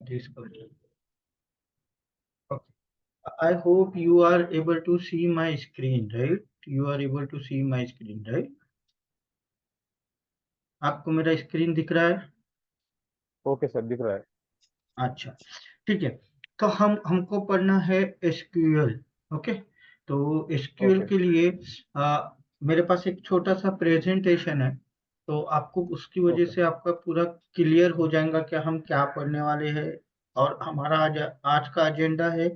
Discovery. Okay. I hope you are able to see my screen, right? You are able to see my screen, right? आपको मेरा screen दिख रहा है? Okay sir, दिख रहा है। अच्छा, ठीक है। तो हमको पढ़ना है एसक्यूएल। ओके, तो एसक्यूएल ओके के लिए मेरे पास एक छोटा सा प्रेजेंटेशन है, तो आपको उसकी वजह ओके से आपका पूरा क्लियर हो जाएगा कि हम क्या पढ़ने वाले हैं। और हमारा आज का एजेंडा है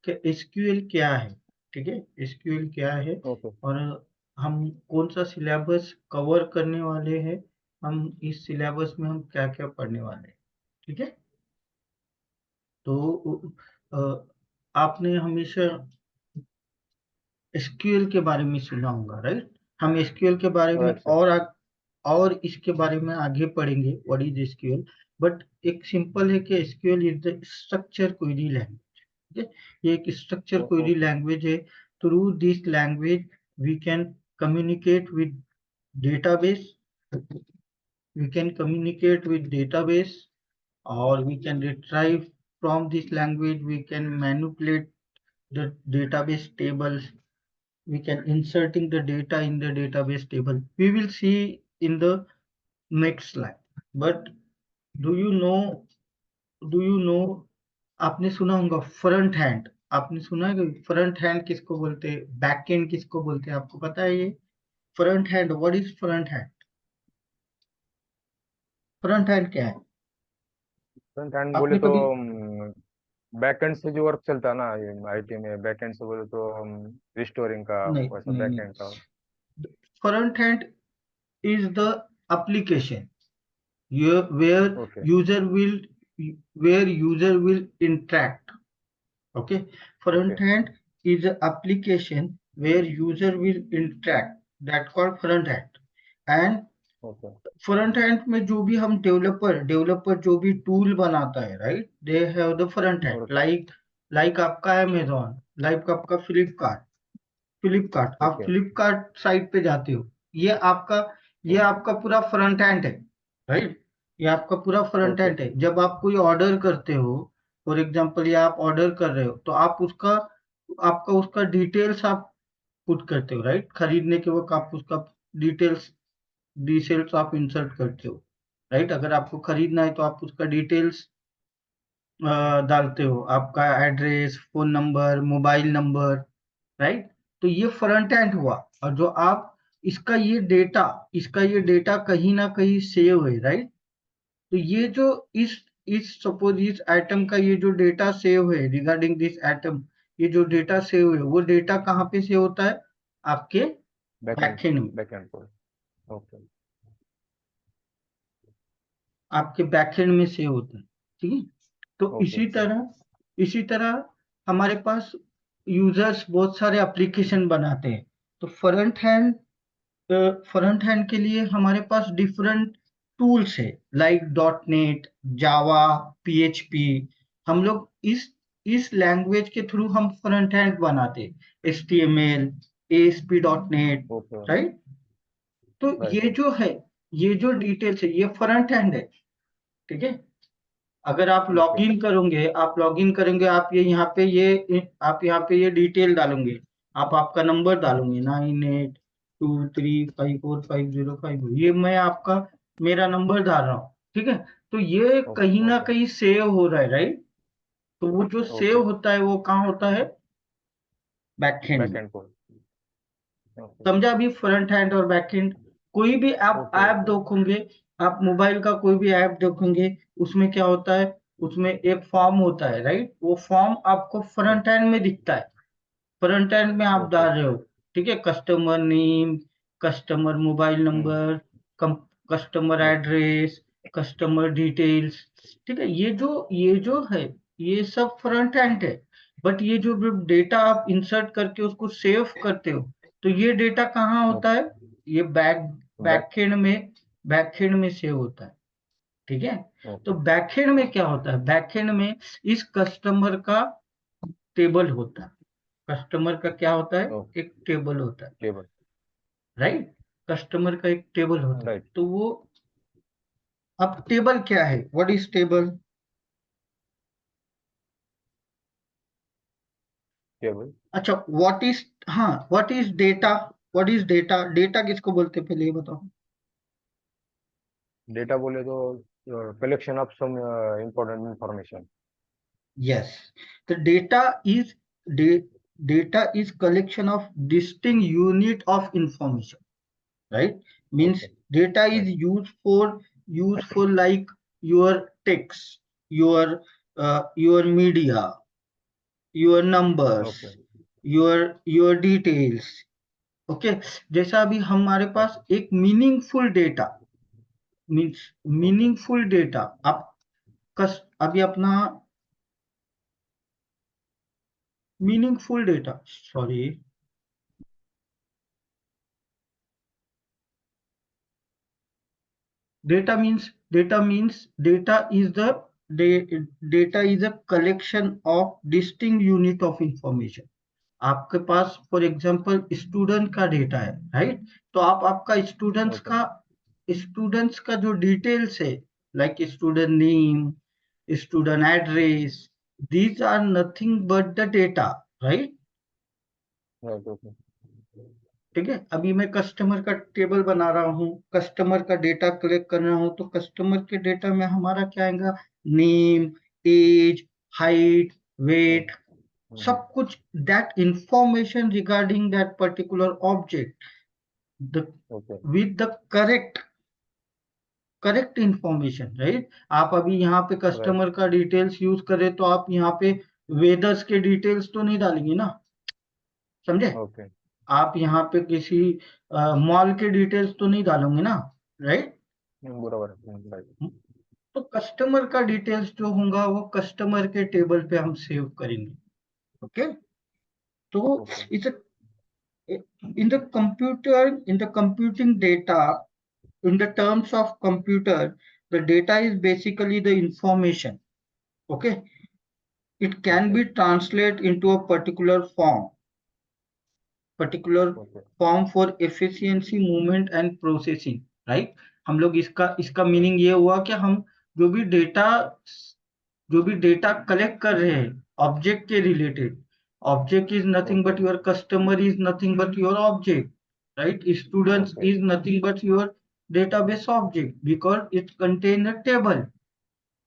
कि एसक्यूएल क्या है। ठीक है, एसक्यूएल क्या है ओके और हम कौन सा सिलेबस कवर करने वाले हैं, हम इस सिलेबस में हम क्या क्या पढ़ने वाले हैं। ठीक है, तो आपने हमेशा एसक्यूएल के बारे में सुना होगा, राइट? हम एसक्यूएल के बारे में राइट सर। और इसके बारे में आगे पढ़ेंगे व्हाट इज एसक्यूएल। बट एक सिंपल है कि SQL is the structure query language. ठीक है, ये एक स्ट्रक्चर क्वेरी ओके लैंग्वेज है। Through this language we can communicate with database, we can communicate with database, or we can retrieve from this language, we can manipulate the database tables, we can inserting the data in the database table. We will see in the next slide. But do you know, आपने सुना होगा front hand. आपने सुना है कि front hand किसको बोलते हैं, बैक एंड किसको बोलते हैं, आपको पता है ये front hand? What is front hand? Front hand क्या है? फ्रंट एंड बोले आपने तो कभी बैक एंड से जो वर्क चलता है ना, ये आईटी में बैक एंड से बोले तो रिस्टोरिंग का, नहीं वैसा नहीं बैक नहीं, एंड का। front end is the application you, okay user will where user will interact. Okay, okay front end is an application where user will interact, that called front end. And okay front end में जो भी हम developer जो भी tool बनाता है, right, they have the front end. और like आपका अमेजोन, लाइक आपका फ्लिपकार्ट, आप ओके फ्लिपकार्ट साइट पे जाते हो, ये आपका ये ओके आपका पूरा फ्रंट एंड है, राइट? ये आपका पूरा फ्रंट ओके एंड है। जब आप कोई ऑर्डर करते हो, फॉर एग्जांपल ये आप ऑर्डर कर रहे हो, तो आप उसका आपका उसका डिटेल्स आप पुट करते हो, राइट? खरीदने के वक्त आप उसका डिटेल्स डिटेल्स आप इंसर्ट करते हो, राइट? अगर आपको खरीदना है तो आप उसका डिटेल्स डालते हो, आपका address, phone number, mobile number, right? तो ये फ्रंट एंड हुआ। और जो आप इसका ये डेटा कहीं ना कहीं सेव है, राइट? तो ये जो इस सपोज इस आइटम का ये जो डेटा सेव है रिगार्डिंग दिस आइटम, ये जो डेटा सेव है वो डेटा कहाँ पे सेव होता है? आपके बैक एंड बैकएंड में, बैक एंड को। ओके आपके बैकएंड में सेव होता है। ठीक है, तो ओके इसी तरह हमारे पास यूजर्स बहुत सारे एप्लीकेशन बनाते हैं। तो फ्रंट हैंड के लिए हमारे पास डिफरेंट टूल्स है, लाइक डॉट नेट, जावा, पीएचपी। हम लोग इस लैंग्वेज के थ्रू हम फ्रंट हैंड बनाते हैं, HTML, ASP dot net, okay right? तो राइट ये जो डिटेल्स है ये फ्रंट हैंड है। ठीक है, अगर ओके आप लॉगिन करेंगे, आप यहाँ पे ये डिटेल डालेंगे, आप आपका नंबर डालेंगे 9823545050, ये मैं आपका मेरा नंबर डाल रहा हूँ। ठीक है, तो ये कहीं ना ओके कहीं सेव हो रहा है, राइट? तो वो जो ओके सेव होता है वो कहाँ होता है? बैकएंड बैक में। एंड को। ओके समझा अभी फ्रंट हैंड और बैक एंड? कोई भी आप ओके ऐप ओके देखोगे, आप मोबाइल का कोई भी ऐप देखोगे, उसमें क्या होता है? उसमें एक फॉर्म होता है, राइट? वो फॉर्म आपको फ्रंट एंड में दिखता है। फ्रंट एंड में आप ओके डाल रहे हो, ठीक है, customer name, customer mobile number, customer address, customer details. ठीक है, ये जो है ये सब फ्रंट एंड है। बट ये जो डेटा आप इंसर्ट करके उसको सेव करते हो, तो ये डेटा कहाँ होता है? ये बैक बैकएंड में सेव होता है। ठीक है, तो ओके बैकएंड में क्या होता है? बैकएंड में इस कस्टमर का टेबल होता है। कस्टमर का क्या होता है? ओके एक टेबल होता है, टेबल राइट? कस्टमर का एक टेबल होता है। राइट। तो वो अब टेबल क्या है? What is table? टेबल। अच्छा, व्हाट इज, हाँ, what is data? What is data? Data किसको बोलते हैं, पहले ये बताओ। डेटा बोले तो collection of some important information. Yes, the data is collection of distinct unit of information, right? Means okay. data is right. used for like your text, your media, your numbers, okay. your details. Okay, जैसा अभी हमारे पास okay. एक meaningful data, means okay. Meaningful data, आप अभी अपना meaningful data, sorry, data is a collection of distinct unit of information. आपके पास for example student का डेटा है, राइट? तो आप आपका ओके। स्टूडेंट्स का जो डिटेल्स है, like student name, student address, these are nothing but the data, right? Right. Okay. ठीक है, अभी मैं कस्टमर का टेबल बना रहा हूँ, कस्टमर का डेटा कलेक्ट कर रहा हूँ, तो कस्टमर के डेटा में हमारा क्या आएगा? नेम, एज, हाइट, वेट, सब कुछ, that information regarding that particular object, the okay. With the correct information, right? आप अभी यहाँ पे राइट। कस्टमर का डिटेल्स यूज करें तो आप यहाँ पे वेदर्स के डिटेल्स तो नहीं डालेंगे ना, समझे? ओके। आप यहाँ पे किसी मॉल के डिटेल्स तो नहीं डालोगे ना, राइट? बराबर है। राइट। तो कस्टमर का डिटेल्स जो होगा वो कस्टमर के टेबल पे हम सेव करेंगे, ओके? तो okay. It's in the computing data, in the terms of computer, the data is basically the information, okay? It can okay. be translated into a particular okay. form for efficiency, movement and processing, right? हम लोग इसका right. Meaning ये हुआ कि हम जो भी data जो भी डेटा कलेक्ट कर रहे हैं ऑब्जेक्ट के related, object is nothing okay. But your customer, is nothing but your object, right? Students okay. Is nothing but your database object because it contain a table,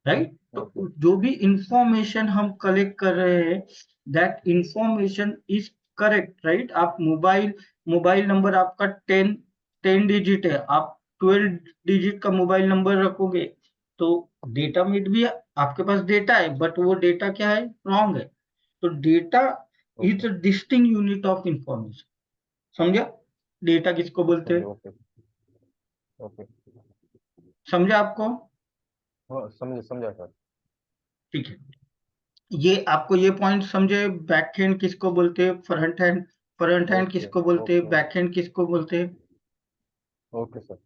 right? Okay. तो जो भी information हम collect कर रहे हैं, that information is correct, right? आप mobile number आपका ten digit है, आप 12 डिजिट का मोबाइल नंबर रखोगे तो डेटा में भी आपके पास डेटा है, बट वो डेटा क्या है? रॉन्ग है। तो data okay. Is a distinct unit of information, समझा? डेटा किसको बोलते समझे। हैं? ओके। ओके। समझा आपको? हाँ, समझे, समझा सर। ठीक है, ये आपको ये पॉइंट समझे? बैकएंड किसको बोलते हैं, फ्रंट एंड ओके। किसको बोलते हैं, ओके। बैकएंड किसको बोलते हैं? Okay sir.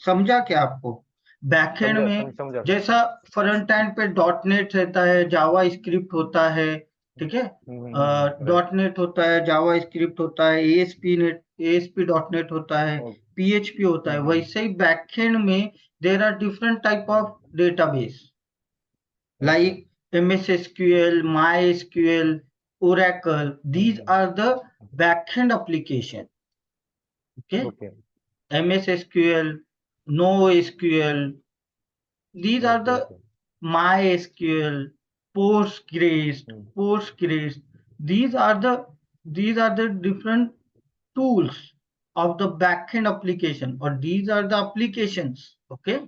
समझा क्या आपको? बैकएंड समझा, में समझा सर। जैसा फ्रंट एंड पे डॉट नेट रहता है, जावा स्क्रिप्ट होता है, ठीक है? राइट। डॉट नेट होता है, जावा स्क्रिप्ट होता है, एएसपी डॉट नेट होता है, ओके। पीएचपी होता है। वैसे ही बैकएंड में there are different type of database, okay. like MS SQL, MySQL, Oracle. These are the backend application. Okay, okay. MS SQL, NoSQL. These are okay. the okay. MySQL, Postgres. These are the different tools of the backend application, or these are the applications, okay?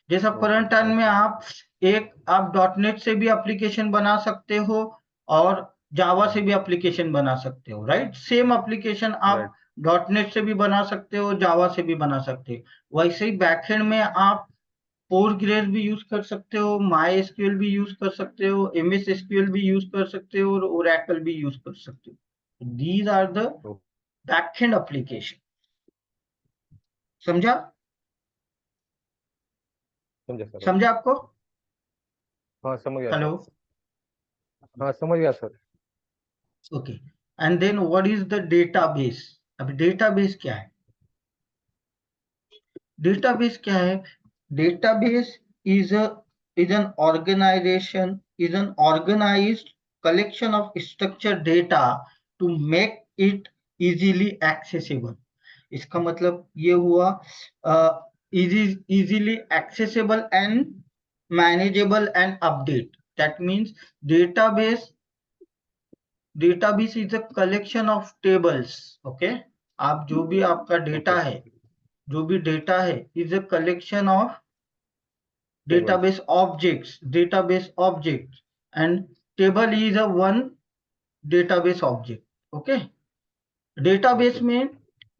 जैसा okay. Front end में okay. आप dot net से भी application बना सकते हो और जावा से भी एप्लीकेशन बना सकते हो, राइट? सेम एप्लीकेशन आप राइट। डॉट नेट से भी बना सकते हो, जावा से भी बना सकते हो। वैसे ही बैकएंड में आप पोस्टग्रेस भी यूज कर सकते हो, माई एसक्यूएल भी यूज कर सकते हो, एमएस एसक्यूएल भी यूज कर सकते हो और ओरेकल भी यूज कर सकते हो। These are the backend application, समझा? समझा सर। ओके। समझा आपको? हाँ, समझ गया हेलो, सर। हाँ, समझ गया sir. Okay. And then what is the database? अब डेटाबेस क्या है? डेटाबेस क्या है? Database is a is an organization, is an organized collection of structured data to make it easily accessible. इसका मतलब ये हुआ easily accessible and manageable and update. That means database is a collection of tables. Okay, आप जो भी आपका data Okay. है, जो भी डेटा है is a collection of Tables. database objects, and table is a one database object. Okay, database Okay. में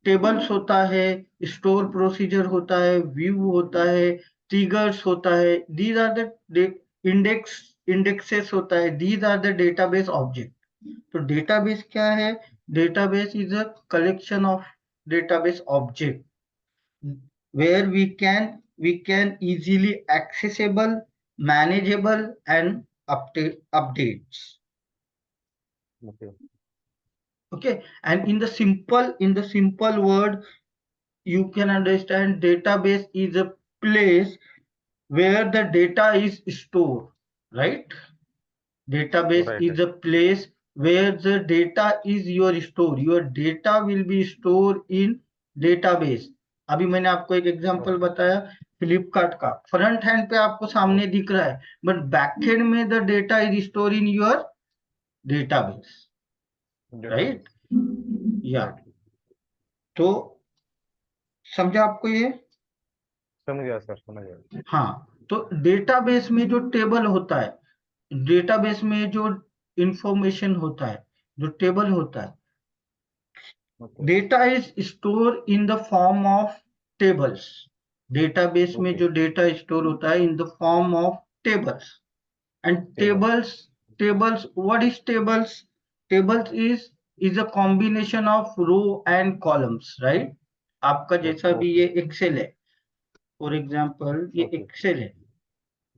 tables होता है, स्टोर प्रोसीजर होता है, व्यू होता है, ट्रिगर्स होता है, दीज आर द इंडेक्सेस होता है, these are the database object. तो डेटाबेस क्या है? Database is a collection of database object where we can easily accessible, manageable and updates. Okay. Okay, and in the simple word, you can understand database is a place where the data is stored, right? Database Right. is a place where the data is your data will be stored in database. अभी मैंने आपको एक example Okay. बताया फ्लिपकार्ट का. Front hand पे आपको सामने Okay. दिख रहा है, बट बैक हैंड में the data is store in your database, right? Database. या Right. तो समझा आपको ये? समझ गया सर, समझ गया. हाँ, तो डेटाबेस में जो टेबल होता है, डेटाबेस में जो इंफॉर्मेशन होता है, जो टेबल होता है, Okay. Data is store in the form of tables. Database में Okay. जो डेटा स्टोर होता है in the form of tables. And Tables. Tables what is tables? Tables is a combination of row and columns, right? आपका जैसा भी Okay. ये excel है, for example ये Okay. एक्सेल है,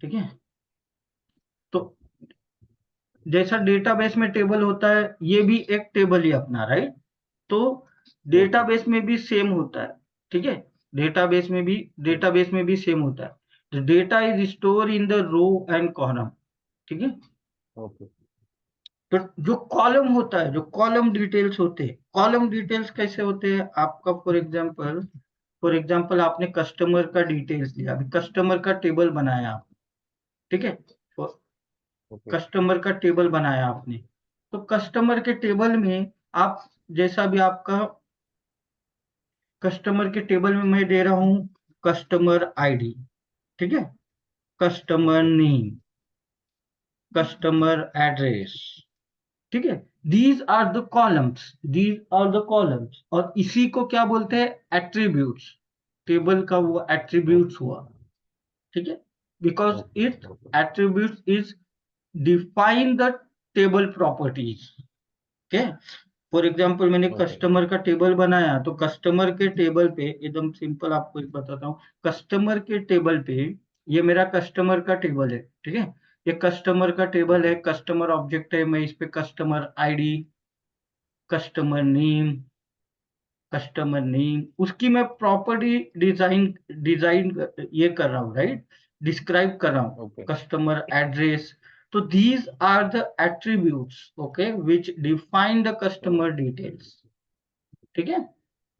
ठीक है? तो जैसा डेटाबेस में टेबल होता है, ये भी एक टेबल ही अपना, राइट? तो Okay. डेटाबेस में भी सेम होता है, ठीक है? डेटाबेस में भी सेम होता है. Data is store in the row and column, ठीक है? Okay. तो जो कॉलम होता है, जो कॉलम डिटेल्स होते हैं, कॉलम डिटेल्स कैसे होते हैं? आपका फॉर एग्जाम्पल आपने कस्टमर का डिटेल्स लिया, अभी कस्टमर का टेबल बनाया आप, ठीक है? Okay. कस्टमर का टेबल बनाया आपने, तो कस्टमर के टेबल में आप जैसा भी आपका कस्टमर के टेबल में मैं दे रहा हूं कस्टमर आईडी, ठीक है? Customer Okay. Name, customer address, ठीक है? These are the columns. और इसी को क्या बोलते हैं? एट्रीब्यूट्स. टेबल का वो एट्रीब्यूट्स Okay. हुआ, ठीक है? Because Okay. It attributes is define the table properties. ठीक है? फॉर एग्जाम्पल मैंने Okay. कस्टमर का टेबल बनाया, तो कस्टमर के टेबल पे एकदम सिंपल आपको एक बताता हूँ. कस्टमर के टेबल पे ये मेरा कस्टमर का टेबल है, ठीक है? ये कस्टमर का टेबल है, Okay. कस्टमर ऑब्जेक्ट है, मैं इस पे कस्टमर आईडी, कस्टमर नेम उसकी मैं प्रॉपर्टी डिजाइन ये कर रहा हूँ, राइट? डिस्क्राइब कर रहा हूँ. Okay. Customer address. तो these are the attributes, okay, which define the customer details, ठीक है?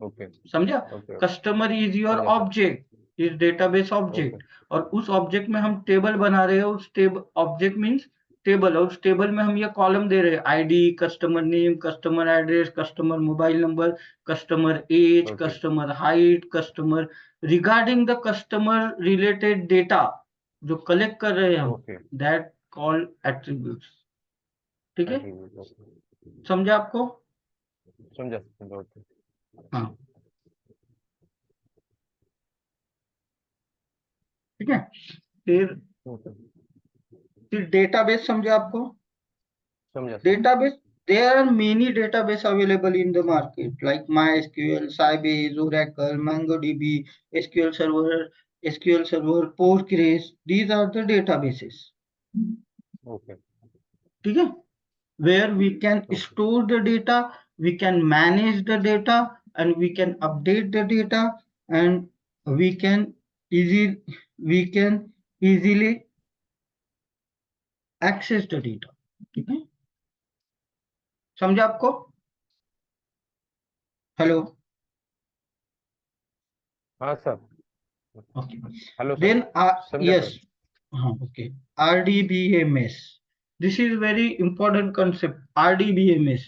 Okay. समझा? Okay. कस्टमर इज योर समझा sir. Object, is database Okay. Object, और उस ऑब्जेक्ट में हम टेबल बना रहे हैं. उस टेबल ऑब्जेक्ट मींस टेबल, और उस टेबल में हम ये कॉलम दे रहे हैं, ID, customer name, customer address, customer mobile number, customer age, Okay. Customer height, customer regarding the customer related data जो कलेक्ट कर रहे हैं हम, Okay. That called attributes. ठीक है? Attribute. Okay. समझा आपको? समझा समझा. Okay. हाँ, ठीक है. फिर Okay. डेटाबेस समझे आपको? समझा sir. Database, there are many database available in the market like MySQL, Sybase, Oracle, MongoDB, SQL Server, Postgres. These are the databases. Okay. ठीक है? Where we can Okay. store the data, we can manage the data, and we can update the data, and we can easily access the data. ठीक है? समझा आपको? Hello? हाँ सर। Okay. Hello sir. Then समझा yes, sir. हाँ okay. RDBMS, this is very important concept. RDBMS,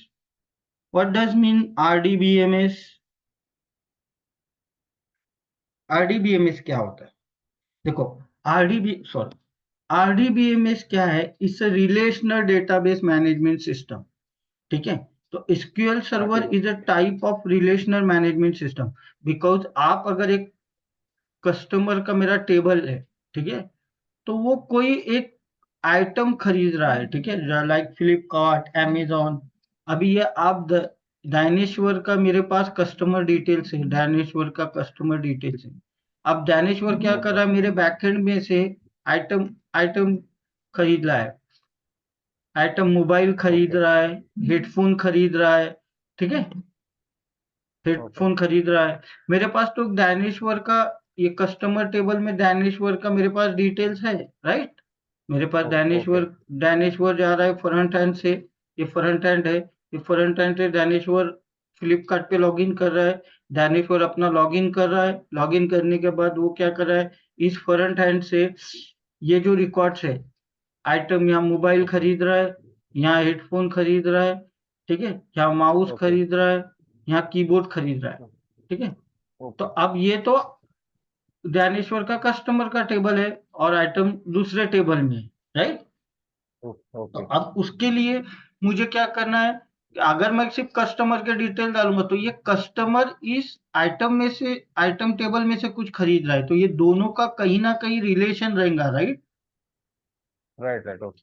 what does mean RDBMS? RDBMS क्या होता है? देखो, RDBMS क्या है? It's a relational database management system. ठीक है? तो SQL हाँ server is a type of relational management system. Because आप अगर एक कस्टमर का मेरा टेबल है, ठीक है, तो वो कोई एक आइटम खरीद रहा है, ठीक है, लाइक फ्लिपकार्ट, amazon। अभी ये आप दानेश्वर का मेरे पास कस्टमर डिटेल्स है, दानेश्वर का कस्टमर डिटेल्स है। अब दानेश्वर क्या कर ओके रहा है, मेरे बैकएंड में से आइटम आइटम खरीद रहा है, आइटम मोबाइल खरीद ओके रहा है, हेडफोन खरीद रहा है, ठीक है, ओके हेडफोन खरीद रहा है। मेरे पास तो दानेश्वर का, ये कस्टमर टेबल में दानेश्वर का मेरे पास डिटेल्स है, राइट? मेरे पास ओके दानेश्वर जा रहा है फ्रंट एंड से, ये फ्रंट एंड है, ये फ्रंट एंड से दानेश्वर फ्लिपकार्ट पे लॉगिन कर रहा है। दानेश्वर अपना लॉगिन कर रहा है, लॉगिन करने के बाद वो क्या कर रहा है, इस फ्रंट एंड से ये जो रिकॉर्ड्स है, आइटम, यहाँ मोबाइल ओके खरीद रहा है, यहाँ हेडफोन खरीद रहा है, ठीक है, यहाँ माउस ओके खरीद रहा है, यहाँ कीबोर्ड खरीद रहा है, ठीक है। तो ओके अब ये तो ज्ञानेश्वर का कस्टमर का टेबल है और आइटम दूसरे टेबल में है, राइट? तो ओके अब उसके लिए मुझे क्या करना है, अगर मैं सिर्फ कस्टमर के डिटेल डालूंगा तो ये कस्टमर इस आइटम में से, आइटम टेबल में से कुछ खरीद रहा है, तो ये दोनों का कहीं ना कहीं रिलेशन रहेगा, राइट? Right right okay.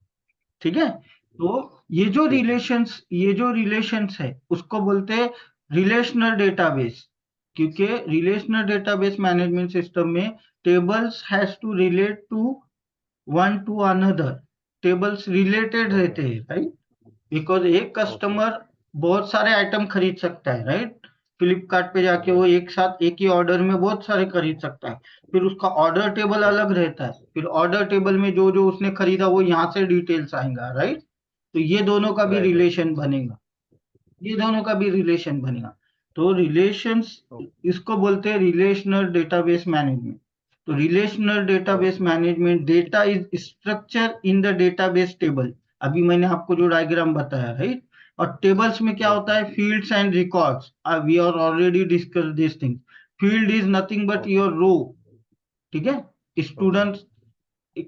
ठीक है? तो ठीक है। ये जो रिलेशंस है उसको बोलते हैं रिलेशनल डेटाबेस। क्योंकि रिलेशनल डेटाबेस मैनेजमेंट सिस्टम में tables has to relate to one to another, tables related okay रहते हैं, राइट? बिकॉज एक ओके कस्टमर बहुत सारे आइटम खरीद सकता है, राइट? फ्लिपकार्ट पे जाके वो राइट एक साथ एक ही ऑर्डर में बहुत सारे खरीद सकता है। फिर उसका ऑर्डर टेबल अलग रहता है, फिर ऑर्डर टेबल में जो जो उसने खरीदा वो यहाँ से डिटेल्स आएगा, राइट? तो ये दोनों का भी राइट राइट रिलेशन बनेगा, ये दोनों का भी रिलेशन बनेगा। तो रिलेशंस, इसको बोलते हैं रिलेशनल डेटाबेस मैनेजमेंट। तो relational database okay management, data is structure in the database table. अभी मैंने आपको जो डायग्राम बताया, राइट? और टेबल्स में क्या होता ओके है, fields and records, we are already discuss this thing. Field is nothing but okay your row, ठीक है। ओके स्टूडेंट,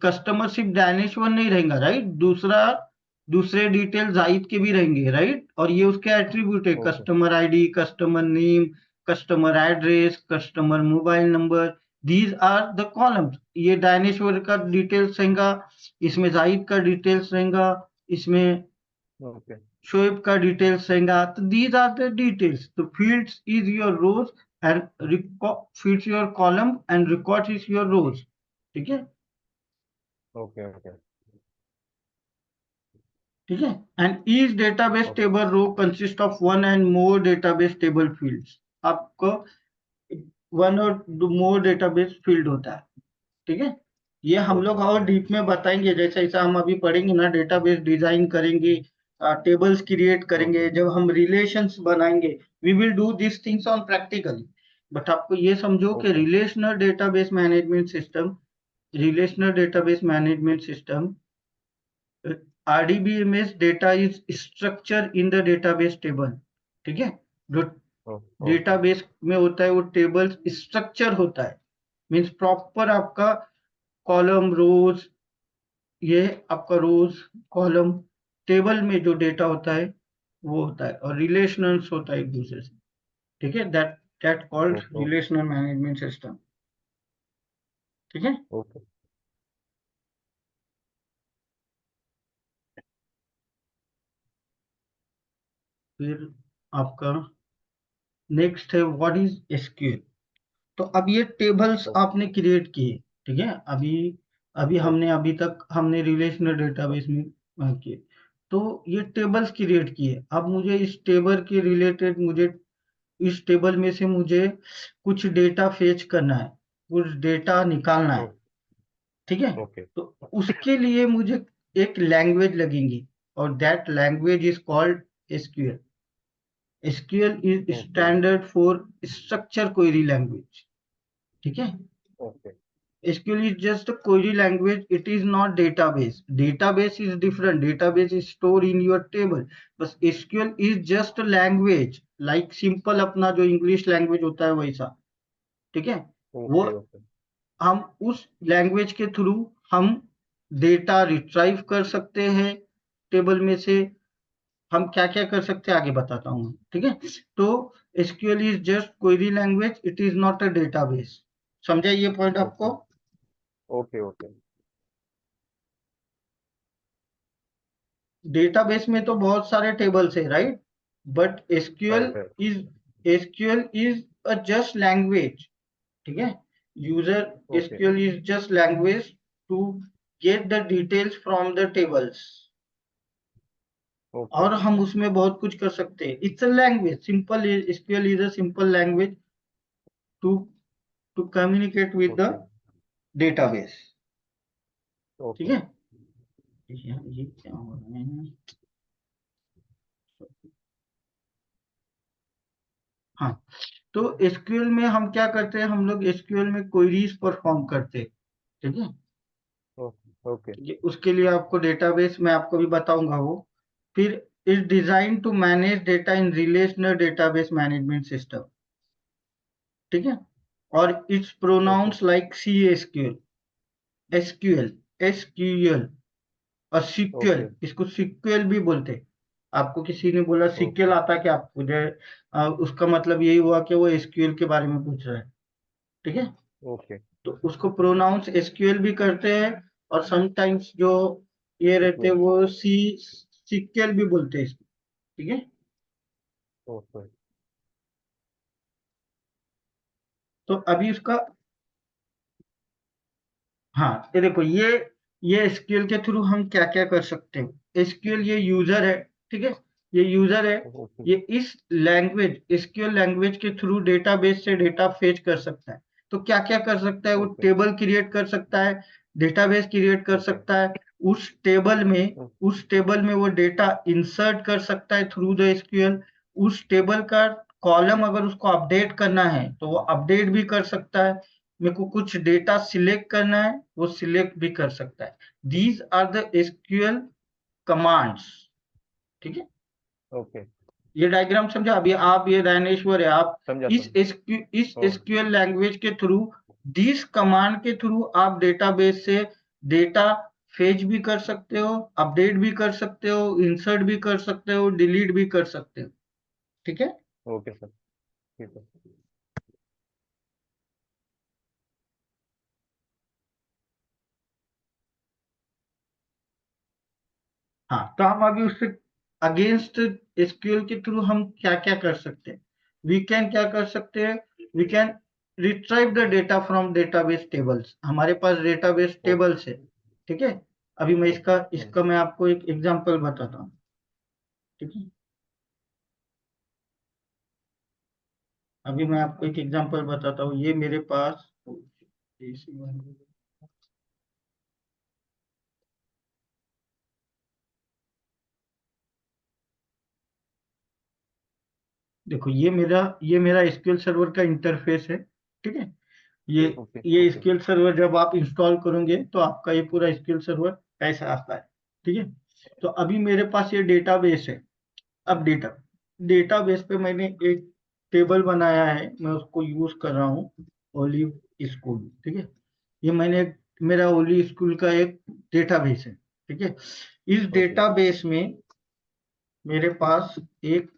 कस्टमर सिर्फ डैनिश वन नहीं रहेगा, राइट? दूसरा, दूसरे डिटेल जाहिद के भी रहेंगे, राइट? और ये उसके एट्रीब्यूट है, okay customer ID, customer name, customer address, customer mobile number. These are the columns. ये डायनेश्वर का डिटेल्स रहेगा, इसमें जाहिद का डिटेल्स रहेगा, इसमें ओके शोएब का डिटेल्स रहेगा। तो दीज आर द डिटेल्स। तो fields is your rows and fields your column and record is your rows, ठीक है? ओके ओके ठीक है। And each database okay table row consist of one and more database table fields. आपको one और more database field होता है, ठीक है। ये हम लोग और ओके डीप में बताएंगे, जैसे जैसा हम अभी पढ़ेंगे ना, डेटाबेस डिजाइन करेंगे, टेबल्स क्रिएट ओके करेंगे, जब हम रिलेशंस बनाएंगे, we will do this things on practically. But आपको ये समझो कि okay relational database management system, RDBMS data is structure in the database table, ठीक है। जो ओके डेटाबेस में होता है वो टेबल स्ट्रक्चर होता है, मीन्स प्रॉपर आपका कॉलम रोज, ये आपका रोज कॉलम टेबल में जो डेटा होता है वो होता है, और रिलेशनल्स होता है एक दूसरे से, ठीक है। That called okay relational management system, ठीक है। ओके फिर आपका नेक्स्ट है व्हाट इज एसक्यूएल। तो अब ये टेबल्स आपने क्रिएट किए, ठीक है। अभी अभी हमने अभी तक हमने रिलेशनल डेटाबेस में किए, तो ये टेबल्स क्रिएट किए। अब मुझे इस टेबल के रिलेटेड, मुझे इस टेबल में से मुझे कुछ डेटा फेच करना है, कुछ डेटा निकालना है, ठीक है। ओके तो उसके लिए मुझे एक लैंग्वेज लगेगी, और that language is called SQL. SQL is okay standard for structure query language, ठीक है। Okay SQL is just a query language. It is not database. Database is different. Database is stored in your table. बस SQL is just a language. Like simple अपना जो English language होता है वैसा, ठीक है। वो ओके ओके हम उस लैंग्वेज के थ्रू हम डेटा रिट्राइव कर सकते हैं टेबल में से। हम क्या क्या कर सकते हैं आगे बताता हूँ, ठीक है। तो SQL is just query language, it is not a database. समझा ये पॉइंट ओके आपको? ओके ओके डेटाबेस में तो बहुत सारे टेबल्स है, right. But right right SQL is a just language, ठीक है। User okay SQL is just language to get the details from the tables. Okay और हम उसमें बहुत कुछ कर सकते हैं। It's a language, simple SQL is a simple language to to communicate with the okay database, ठीक ओके है। ये क्या हो रहा है? हाँ, तो एसक्यूएल में हम क्या करते हैं, हम लोग एसक्यूएल में क्वेरीज परफॉर्म करते हैं, ठीक है। ओके उसके लिए आपको डेटाबेस मैं आपको भी बताऊंगा वो। फिर is design to manage data in relational database management system, ठीक है। और it's okay pronounce like see SQL, SQL, SQL और सीक्वल, ओके इसको सीक्वल भी बोलते हैं। आपको किसी ने बोला सीक्वल ओके आता क्या आपको, उसका मतलब यही हुआ कि वो एसक्यूएल के बारे में पूछ रहा है, ठीक है। ओके तो उसको प्रोनाउंस एसक्यूएल भी करते हैं, और समटाइम्स जो ये रहते हैं सीक्वेल वो सीक्वल भी बोलते हैं इसको, ठीक है। ओके तो अभी उसका, हाँ ये देखो, ये एसक्यूएल के थ्रू हम क्या क्या कर सकते हैं। एसक्यूएल ये यूजर है, ठीक है। ये यूजर है, ओके ये इस लैंग्वेज एसक्यूएल लैंग्वेज के थ्रू डेटाबेस से डेटा फेच कर सकता है। तो क्या क्या कर सकता है वो, ओके टेबल क्रिएट कर सकता है, डेटाबेस क्रिएट कर ओके सकता है। उस टेबल में उस टेबल में वो डेटा इंसर्ट कर सकता है थ्रू द एसक्यूएल। उस टेबल का कॉलम अगर उसको अपडेट करना है तो वो अपडेट भी कर सकता है। मेरे को कुछ डेटा सिलेक्ट करना है वो सिलेक्ट भी कर सकता है। These are the SQL commands, ठीक है। ओके ये डायग्राम समझा? अभी आप, ये रायनेश्वर है, आप समझा इस समझा इस ओ एसक्यूएल लैंग्वेज के थ्रू, दिस कमांड के थ्रू आप डेटाबेस से डेटा फेच भी कर सकते हो, अपडेट भी कर सकते हो, इंसर्ट भी कर सकते हो, डिलीट भी कर सकते हो, ठीक है। ओके सर ठीक है हाँ, तो हम अभी उससे अगेंस्ट एसक्यूएल के थ्रू हम क्या क्या कर सकते हैं। वी कैन क्या कर सकते हैं, we can retrieve the data from database tables. हमारे पास डेटाबेस ओके टेबल्स है, ठीक है। अभी मैं इसका ओके इसका मैं आपको एक एग्जांपल बताता हूँ, ठीक है। अभी मैं आपको एक एग्जांपल बताता हूँ। ये मेरे पास, देखो ये मेरा एसक्यूएल सर्वर का इंटरफेस है, ठीक है। ये ओके ये ओके एसक्यूएल सर्वर जब आप इंस्टॉल करोगे तो आपका ये पूरा एसक्यूएल सर्वर ऐसा आता है, ठीक है। तो अभी मेरे पास ये डेटाबेस है। अब डेटाबेस पे मैंने एक टेबल बनाया है, मैं उसको यूज कर रहा हूँ, ओलिव स्कूल, ठीक है। ये मेरा ओलिव स्कूल का एक डेटाबेस है, ठीक है। इस ओके डेटाबेस में मेरे पास एक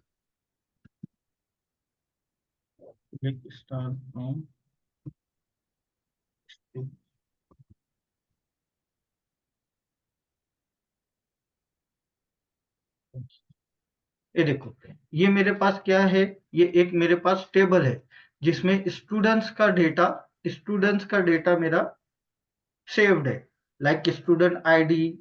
स्टार फ्रॉम, ये देखो, ये मेरे पास क्या है, ये एक मेरे पास टेबल है जिसमें स्टूडेंट्स का डेटा मेरा सेव्ड है। लाइक स्टूडेंट आईडी,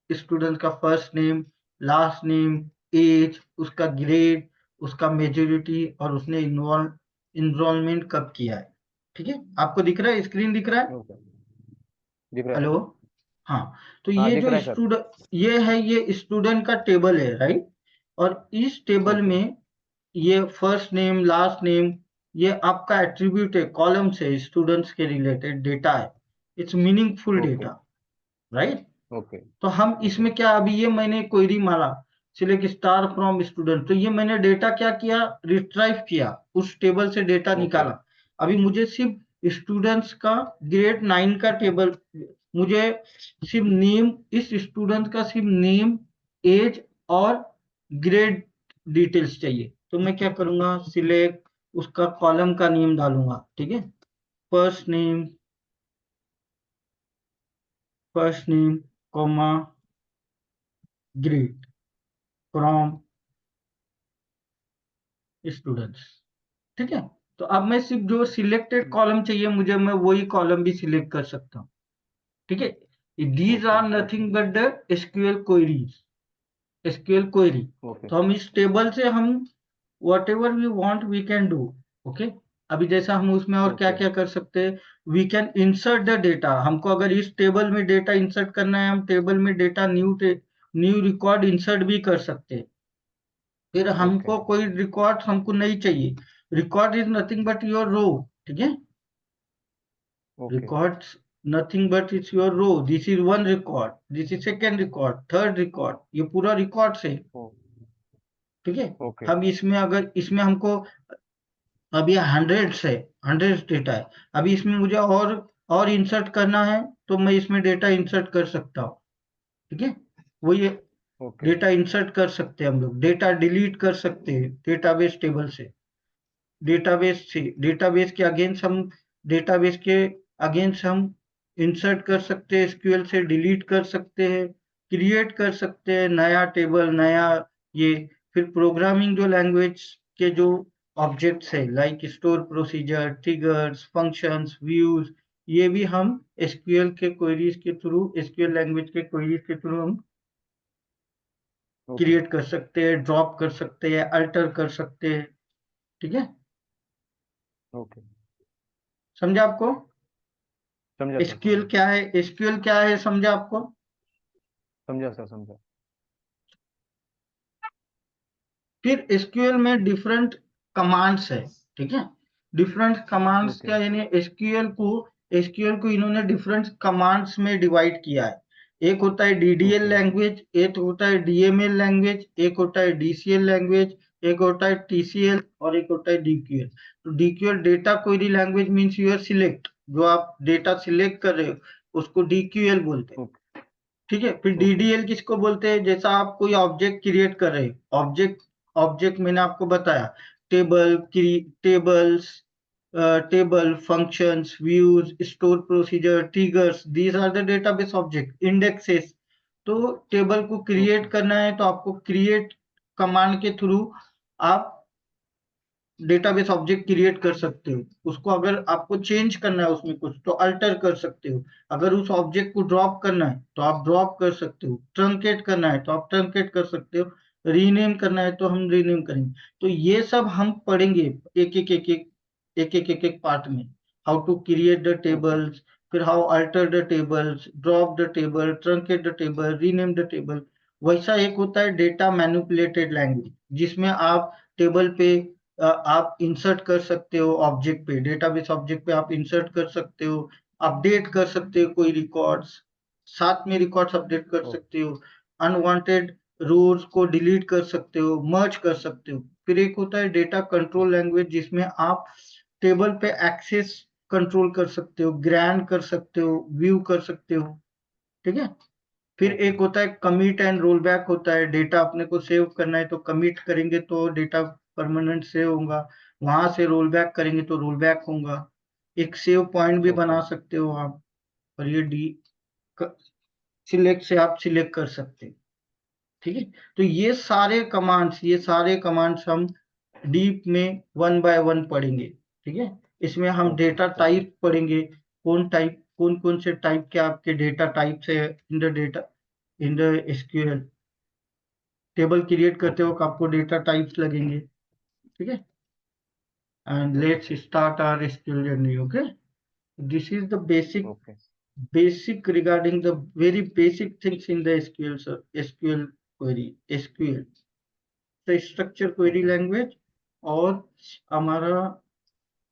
स्टूडेंट का first name, last name, age, उसका ग्रेड, उसका मेजोरिटी, और उसने इनरोलमेंट कब किया है, ठीक है। आपको दिख रहा है, स्क्रीन दिख रहा है? ओके दिख रहा है हेलो, सर हाँ। तो हाँ ये दिख जो रहा है सर स्टूडेंट, ये स्टूडेंट का टेबल है, राइट। और इस टेबल ओके में ये फर्स्ट नेम लास्ट नेम ये आपका एट्रीब्यूट है, कॉलम्स है, स्टूडेंट्स के रिलेटेड डेटा है, it's meaningful okay data, right. Okay तो हम ओके इसमें क्या, अभी ये मैंने क्वेरी मारा सिलेक्ट स्टार फ्रॉम स्टूडेंट, तो ये मैंने डेटा क्या किया, रिट्राइव किया, उस टेबल से डेटा ओके निकाला। अभी मुझे सिर्फ स्टूडेंट्स का ग्रेड 9 का टेबल, मुझे सिर्फ नेम, इस स्टूडेंट का सिर्फ नेम, एज और ग्रेड डिटेल्स चाहिए। तो मैं क्या करूंगा, सिलेक्ट, उसका कॉलम का नेम डालूंगा, ठीक है, first name, first name comma grade from students, ठीक है। तो अब मैं सिर्फ जो सिलेक्टेड कॉलम चाहिए मुझे, मैं वही कॉलम भी सिलेक्ट कर सकता हूँ, ठीक है। These okay are nothing but the SQL queries, SQL query. Okay तो हम इस टेबल से हम whatever we want we can do, okay. अभी जैसा हम उसमें और क्या ओके क्या कर सकते हैं, we can insert the data, हमको अगर इस टेबल में डेटा इंसर्ट करना है, हम टेबल में डेटा न्यू रिकॉर्ड इंसर्ट भी कर सकते हैं। फिर ओके हमको कोई रिकॉर्ड हमको नहीं चाहिए, record is nothing but your row, ठीक है, okay records nothing but it's your row, this is one record, this is second record, third record, ये पूरा रिकॉर्ड से, ठीक है। ओके हम इसमें अगर इसमें हमको अभी हंड्रेड्स है, हंड्रेड्स डेटा है, अभी इसमें मुझे और इंसर्ट करना है तो मैं इसमें डेटा इंसर्ट कर सकता हूँ, ठीक है। वो ये ओके डेटा इंसर्ट कर सकते हैं हम लोग, डेटा डिलीट कर सकते हैं डेटाबेस टेबल से, डेटाबेस के अगेंस्ट हम, डेटाबेस के अगेंस्ट हम इंसर्ट कर सकते हैं, एसक्यूएल से डिलीट कर सकते हैं, क्रिएट कर सकते हैं नया टेबल, नया ये। फिर प्रोग्रामिंग जो लैंग्वेज के जो ऑब्जेक्ट्स है, like store procedure, triggers, functions, views, ये भी हम एसक्यूएल के क्वेरीज के थ्रू, एसक्यूएल लैंग्वेज के क्वेरीज के थ्रू हम ओके क्रिएट कर सकते हैं, ड्रॉप कर सकते हैं, अल्टर कर सकते हैं, ठीक है। ओके समझा आपको, समझा सर एसक्यूएल समझा क्या है, एसक्यूएल क्या है, समझा आपको। समझा सर समझा फिर एसक्यूएल में डिफरेंट कमांड्स है, ठीक है। डिफरेंट कमांड्स ओके क्या, यानी एसक्यूएल को इन्होंने डिफरेंट कमांड्स में डिवाइड किया है। एक होता है डीडीएल ओके लैंग्वेज, एक होता है डीएमएल लैंग्वेज, एक होता है डीसीएल लैंग्वेज, एक होता है टीसीएल और एक होता है डीक्यूएल। तो DQL data query language means your select, जो आप डेटा सिलेक्ट कर रहे हो उसको डीक्यूएल बोलते हैं, ओके ठीक है। फिर ओके डीडीएल किसको बोलते हैं, जैसा आप कोई ऑब्जेक्ट क्रिएट कर रहे हो, ऑब्जेक्ट, ऑब्जेक्ट मैंने आपको बताया, table, tables, table, functions, views, store procedure, triggers, these are the database object, indexes. तो टेबल को ओके क्रिएट करना है तो आपको क्रिएट कमांड के थ्रू आप डेटाबेस ऑब्जेक्ट क्रिएट कर सकते हो। उसको अगर आपको चेंज करना है उसमें कुछ तो अल्टर कर सकते हो, अगर उस ऑब्जेक्ट को ड्रॉप करना है तो आप ड्रॉप कर सकते हो, ट्रंकेट करना है तो आप ट्रंकेट कर सकते हो, रीनेम करना है तो हम रीनेम करेंगे। तो ये सब हम पढ़ेंगे एक एक पार्ट में, how to create the okay tables, फिर how alter the tables, drop the table, truncate the table, rename the table. वैसा एक होता है डेटा मैनिपुलेटेड लैंग्वेज, जिसमें आप टेबल पे आप इंसर्ट कर सकते हो, ऑब्जेक्ट पे, डेटाबेस ऑब्जेक्ट पे आप इंसर्ट कर सकते हो, अपडेट कर सकते हो कोई रिकॉर्ड्स, साथ में रिकॉर्ड्स अपडेट कर ओ- सकते हो, अनवांटेड रोज को डिलीट कर सकते हो, मर्ज कर सकते हो। फिर एक होता है डेटा कंट्रोल लैंग्वेज, जिसमें आप टेबल पे एक्सेस कंट्रोल कर सकते हो, ग्रैंड कर सकते हो, व्यू कर सकते हो, ठीक है। फिर ओके एक होता है कमिट एंड रोल बैक, होता है डेटा अपने को सेव करना है तो कमिट करेंगे तो डेटा परमानेंट सेव होगा, वहां से रोल बैक करेंगे तो रोल बैक होगा। एक सेव पॉइंट भी ओके बना सकते हो आप, और ये डी सिलेक्ट से आप सिलेक्ट कर सकते हैं, ठीक है। तो ये सारे कमांड्स हम डीप में वन बाय वन पढ़ेंगे, ठीक है। इसमें हम ओके डेटा ओके टाइप पढ़ेंगे, कौन कौन से टाइप के आपके डेटा टाइप्स है in the SQL. Table create करते ओके वक्त आपको डेटा टाइप्स लगेंगे, ठीक है। And let's start our SQL journey, okay. This is the okay basic regarding the very basic things in the SQL, sir, SQL query, SQL. Structure query okay language. और हमारा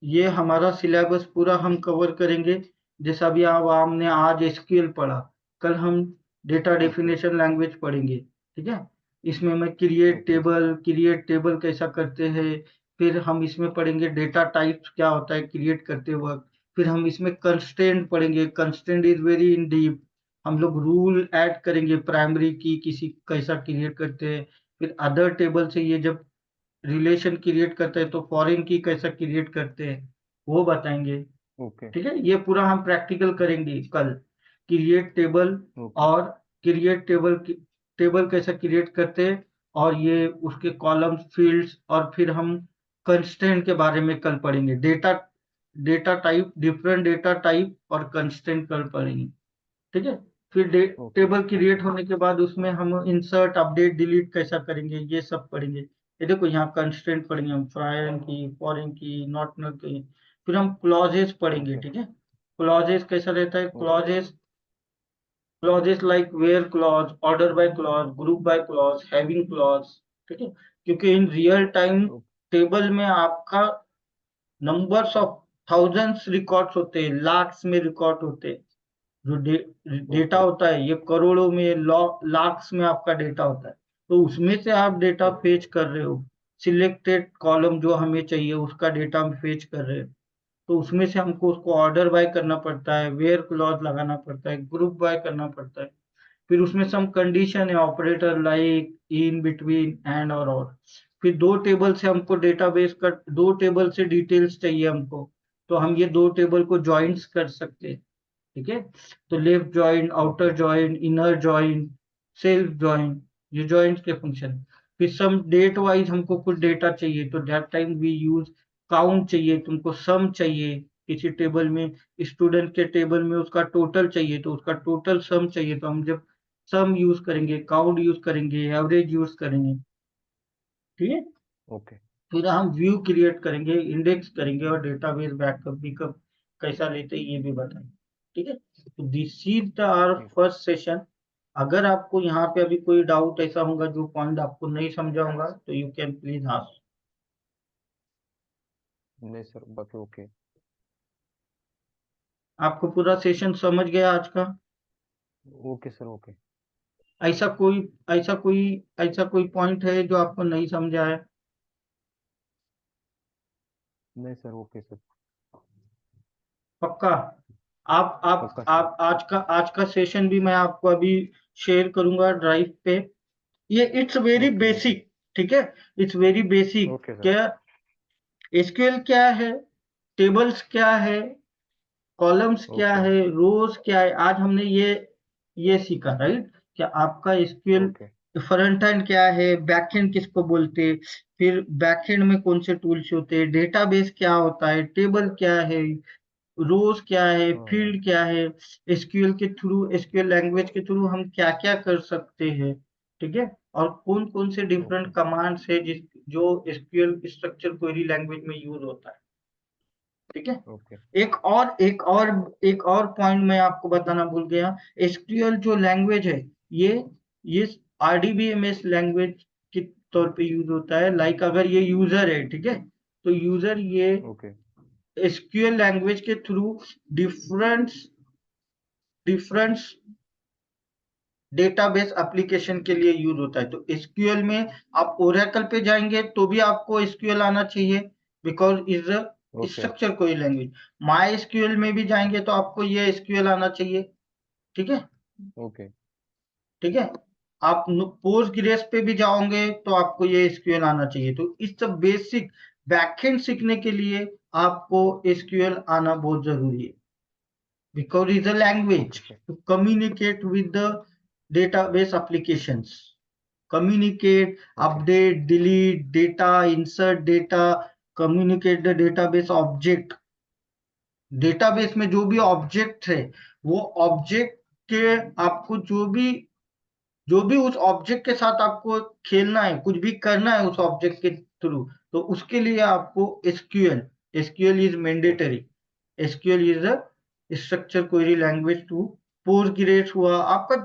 ये हमारा syllabus पूरा हम cover करेंगे। जैसा भी आप हमने आज एसक्यूएल पढ़ा, कल हम डेटा ओके डेफिनेशन लैंग्वेज पढ़ेंगे, ठीक है। इसमें मैं क्रिएट टेबल कैसा करते हैं। फिर हम इसमें पढ़ेंगे डेटा टाइप्स क्या होता है क्रिएट करते वक्त। फिर हम इसमें कंस्ट्रेंट पढ़ेंगे, constraint is very in deep. हम लोग रूल ऐड करेंगे, प्राइमरी की किसी कैसा क्रिएट करते हैं। फिर अदर टेबल से ये जब रिलेशन क्रिएट करते हैं तो फॉरेन की कैसा क्रिएट करते हैं वो बताएंगे, ओके ठीक है। ये पूरा हम प्रैक्टिकल करेंगे कल। क्रिएट टेबल ओके और क्रिएट टेबल टेबल कैसा क्रिएट करते हैं, और ये उसके कॉलम्स फील्ड्स। और फिर हम कंस्ट्रेंट के बारे में कल पढ़ेंगे, data data type, different data type और कंस्ट्रेंट कल पढ़ेंगे, ठीक है। फिर ओके टेबल ओके क्रिएट होने के बाद उसमें हम इंसर्ट अपडेट डिलीट कैसा करेंगे ये सब पढ़ेंगे। ये देखो यहाँ कंस्ट्रेंट पढ़ेंगे हम, फॉरेन की, नॉट नल की। फिर हम क्लॉजेस पढ़ेंगे, ओके ठीक है। क्लॉजेस कैसा रहता है, okay clauses like where clause, order by clause, group by clause, having clause, ठीक है। क्योंकि इन रियल टाइम टेबल में आपका नंबर्स ऑफ थाउजेंड्स रिकॉर्ड्स होते हैं, लाख्स में रिकॉर्ड होते हैं। जो डेटा ओके होता है ये करोड़ों में, लाख्स में आपका डेटा होता है। तो उसमें से आप डेटा ओके फेच कर रहे हो, सिलेक्टेड कॉलम जो हमें चाहिए उसका डेटा हम फेच कर रहे हैं। तो उसमें से हमको उसको ऑर्डर बाय करना पड़ता है, वेयर क्लॉज लगाना पड़ता है, ग्रुप बाय करना पड़ता है। फिर उसमें सम कंडीशन है, operator like, in between, and और। फिर दो टेबल से हमको डेटाबेस का, दो टेबल से डिटेल्स चाहिए हमको, तो हम ये दो टेबल को ज्वाइंट्स कर सकते हैं, ठीक है। तो left join, outer okay join, inner join, self join, ये जॉइंट के फंक्शन। फिर सम डेट वाइज हमको कुछ डेटा चाहिए तो that time we use count. चाहिए तुमको सम चाहिए किसी टेबल में, स्टूडेंट के टेबल में उसका टोटल चाहिए तो उसका टोटल सम चाहिए, तो हम जब सम यूज करेंगे, काउंट यूज करेंगे, एवरेज यूज करेंगे, ठीक है। ओके फिर हम व्यू क्रिएट करेंगे, इंडेक्स करेंगे और डेटाबेस बैकअप पिकअप कैसा लेते हैं ये भी बताएंगे, ठीक है। तो दिस इज द आवर ठीक फर्स्ट सेशन। अगर आपको यहाँ पे अभी कोई डाउट ऐसा होगा जो पॉइंट आपको नहीं समझा होगा तो यू कैन प्लीज आस्क। नहीं सर बाकी ओके आपको पूरा सेशन समझ गया आज का? ओके सर ओके ऐसा कोई ऐसा कोई ऐसा कोई पॉइंट है जो आपको नहीं समझा है? नहीं सर ओके सर पक्का? आप आप पक्का सर आप आज का सेशन भी मैं आपको अभी शेयर करूंगा ड्राइव पे। ये it's very okay okay basic, ठीक है। It's very basic. Okay sir क्या एसक्यूएल क्या है, टेबल्स क्या है, कॉलम्स क्या ओके है, रोज क्या है, आज हमने ये सीखा, राइट। क्या आपका एसक्यूएल ओके फ्रंट एंड क्या है, बैक एंड किसको बोलते हैं, फिर बैक एंड में कौन से टूल्स होते हैं, डेटाबेस क्या होता है, टेबल क्या है, रोज क्या है, हाँ फील्ड क्या है, एसक्यूएल के थ्रू, एसक्यूएल लैंग्वेज के थ्रू हम क्या क्या कर सकते हैं, ठीक है। और कौन कौन से ओके डिफरेंट कमांड्स है जो एसक्यूएल स्ट्रक्चर क्वेरी लैंग्वेज में यूज होता है, ठीक है। ओके एक और पॉइंट मैं आपको बताना भूल गया। एसक्यूएल जो लैंग्वेज है ये ये आरडीबीएमएस लैंग्वेज के तौर पे यूज होता है। लाइक अगर ये यूजर है, ठीक है, तो यूजर ये ओके एसक्यूएल लैंग्वेज के through different different database application के लिए यूज होता है। तो एसक्यूएल में आप ओरेकल पे जाएंगे तो भी आपको एसक्यूएल आना चाहिए, बिकॉज इज ओके स्ट्रक्चर कोई लैंग्वेज। माई एसक्यूएल में भी जाएंगे तो आपको ये एसक्यूएल आना चाहिए, ठीक है, ओके ठीक है। आप पोस्ट पे भी जाओगे तो आपको ये एसक्यूएल आना चाहिए। तो इस सब बेसिक बैकएंड सीखने के लिए आपको एसक्यूएल आना बहुत जरूरी है, because it's a okay language sir to communicate with the database applications. Communicate, okay update, delete data, insert data, communicate the database object. Database में जो भी ऑब्जेक्ट है वो ऑब्जेक्ट के आपको जो भी उस ऑब्जेक्ट के साथ आपको खेलना है, कुछ भी करना है उस ऑब्जेक्ट के थ्रू, तो उसके लिए आपको SQL SQL is okay mandatory. SQL is a structure query language to Postgres हुआ आपका,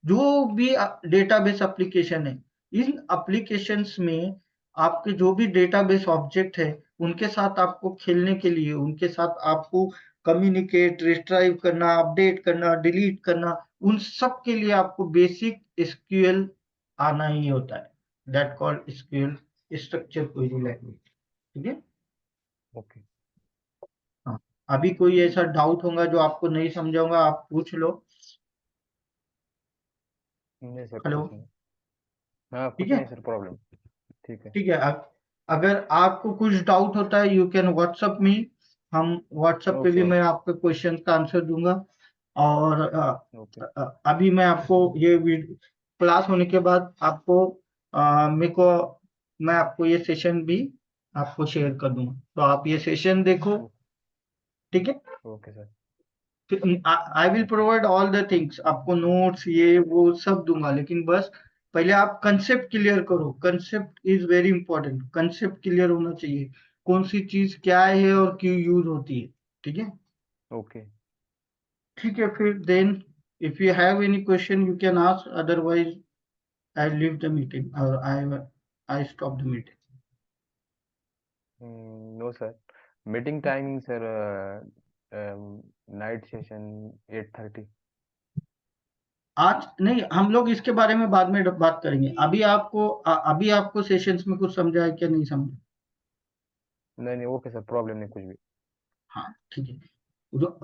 जो भी डेटाबेस एप्लीकेशन है इन एप्लीकेशंस में आपके जो भी डेटाबेस ऑब्जेक्ट है उनके साथ आपको खेलने के लिए, उनके साथ आपको कम्युनिकेट, रिट्राइव करना, अपडेट करना, डिलीट करना, उन सब के लिए आपको बेसिक एसक्यूएल आना ही होता है। That called SQL, structure query language. ठीक है। ओके। हाँ, अभी कोई ऐसा डाउट होगा जो आपको नहीं समझा होगा, आप पूछ लो। नहीं सर, हेलो। कुछ नहीं। हाँ, ठीक कुछ है। नहीं सर, प्रॉब्लम। ठीक है। ठीक है। अगर आपको कुछ डाउट होता है यू कैन व्हाट्सअप मी। हम व्हाट्सअप पे ओके, भी मैं ओके, आपके क्वेश्चन का आंसर दूंगा। और ओके, अभी मैं आपको ये क्लास होने के बाद आपको मेरे को मैं आपको ये सेशन भी आपको शेयर कर दूंगा, तो आप ये सेशन देखो। ठीक है। Okay sir. I will provide all the things, आपको नोट्स ये वो सब दूंगा, लेकिन बस पहले आप कंसेप्ट क्लियर करो। Concept is very important, concept clear होना चाहिए, कौन सी चीज क्या है और क्यों यूज होती है। ठीक है। ओके। ठीक है, फिर then if you have any question you can ask, otherwise I leave the meeting और I stop the meeting. No sir, meeting timing sir, night session 8:30। आज नहीं, हम लोग इसके बारे में बाद में बात करेंगे। अभी आपको सेशंस में कुछ समझा है क्या, नहीं समझा? नहीं नहीं, ओके सर, प्रॉब्लम नहीं कुछ भी। हाँ ठीक है।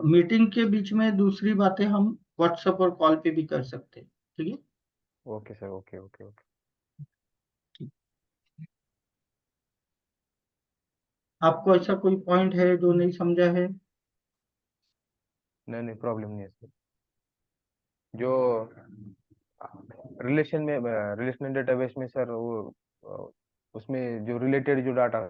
मीटिंग के बीच में दूसरी बातें हम व्हाट्सएप और कॉल पे भी कर सकते हैं। ठीक है। Okay sir, okay, okay, okay. ठीक। आपको ऐसा कोई पॉइंट है जो नहीं समझा है? नहीं नहीं, प्रॉब्लम नहीं है सर। जो रिलेशन डेटाबेस में सर, वो उसमें जो रिलेटेड जो डाटा